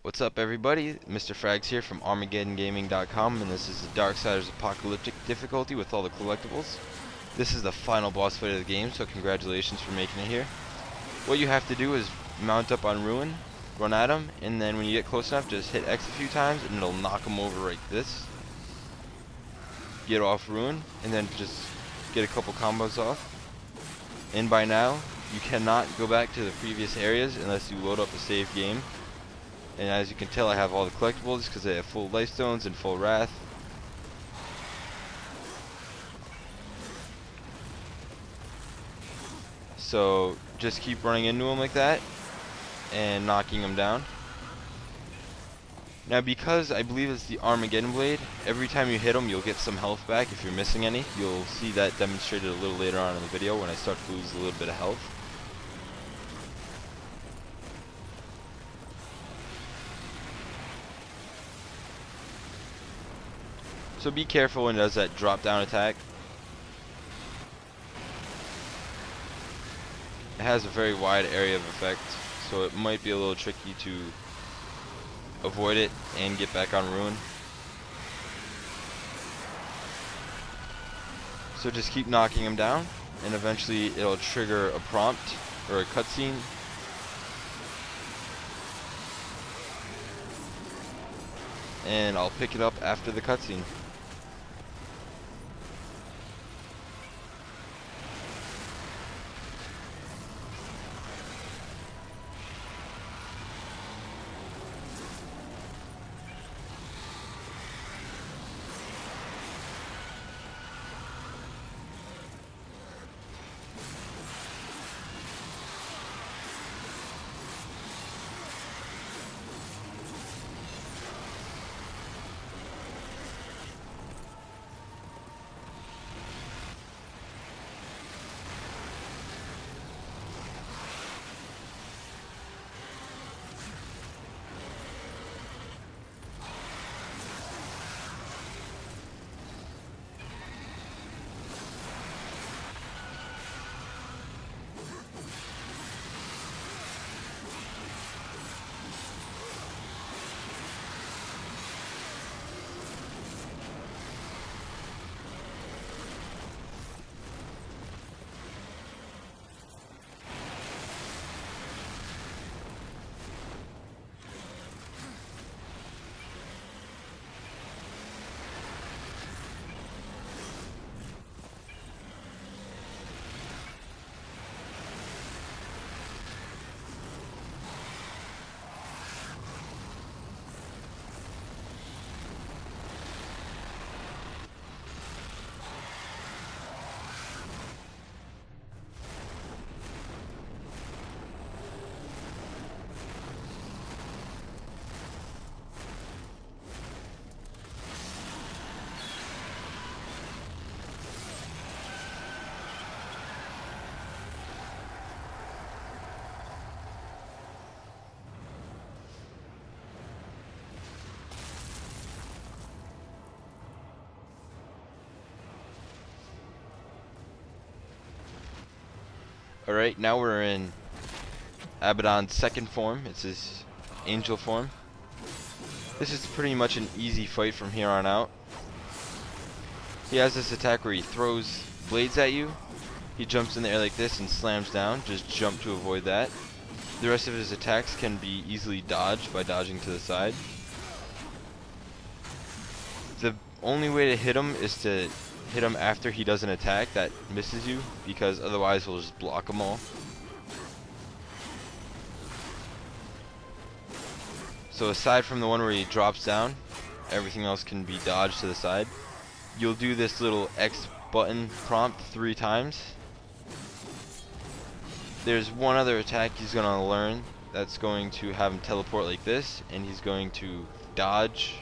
What's up, everybody? Mr. Frags here from ArmageddonGaming.com, and this is the Darksiders Apocalyptic difficulty with all the collectibles. This is the final boss fight of the game, so congratulations for making it here. What you have to do is mount up on Ruin, run at him, and then when you get close enough, just hit X a few times, and it'll knock him over like this. Get off Ruin, and then just get a couple combos off. And by now, you cannot go back to the previous areas unless you load up a save game. And as you can tell, I have all the collectibles because I have full life stones and full wrath. So just keep running into him like that and knocking him down. Now, because I believe it's the Armageddon blade, every time you hit him you'll get some health back if you're missing any. You'll see that demonstrated a little later on in the video when I start to lose a little bit of health. So be careful when it does that drop down attack. It has a very wide area of effect, so it might be a little tricky to avoid it and get back on Ruin. So just keep knocking him down, and eventually it'll trigger a prompt or a cutscene. And I'll pick it up after the cutscene. Alright, now we're in Abaddon's second form. It's his angel form. This is pretty much an easy fight from here on out. He has this attack where he throws blades at you. He jumps in the air like this and slams down. Just jump to avoid that. The rest of his attacks can be easily dodged by dodging to the side. The only way to hit him is to hit him after he does an attack that misses you, because otherwise he'll just block them all. So aside from the one where he drops down, everything else can be dodged to the side. You'll do this little X button prompt 3 times. There's one other attack he's going to learn that's going to have him teleport like this, and he's going to dodge,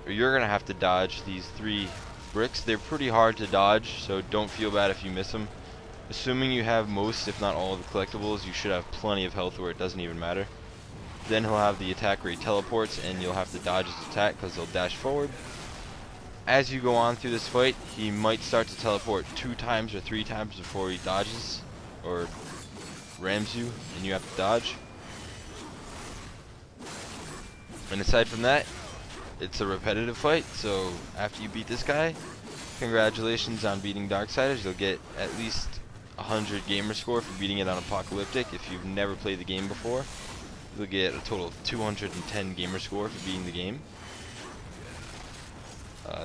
or you're going to have to dodge these 3 bricks. They're pretty hard to dodge, so don't feel bad if you miss them. Assuming you have most, if not all, of the collectibles, you should have plenty of health where it doesn't even matter. Then he'll have the attack where he teleports, and you'll have to dodge his attack because he'll dash forward. As you go on through this fight, he might start to teleport 2 times or 3 times before he dodges or rams you, and you have to dodge. And aside from that, it's a repetitive fight, so after you beat this guy, congratulations on beating Darksiders. You'll get at least 100 gamer score for beating it on Apocalyptic. If you've never played the game before, you'll get a total of 210 gamer score for beating the game.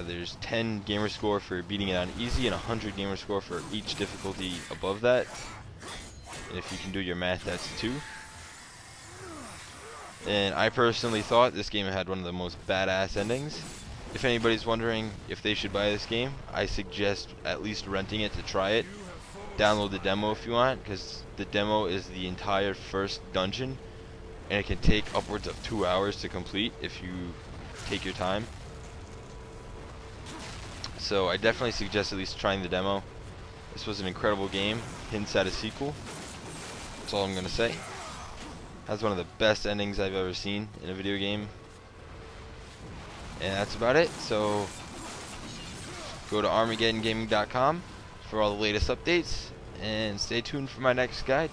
There's 10 gamer score for beating it on easy and 100 gamer score for each difficulty above that. And if you can do your math, that's 2. And I personally thought this game had one of the most badass endings. If anybody's wondering if they should buy this game, I suggest at least renting it to try it. Download the demo if you want, because the demo is the entire first dungeon, and it can take upwards of 2 hours to complete if you take your time. So I definitely suggest at least trying the demo. This was an incredible game, hints at a sequel. That's all I'm going to say. Has one of the best endings I've ever seen in a video game. And that's about it. So go to ArmageddonGaming.com for all the latest updates, and stay tuned for my next guide.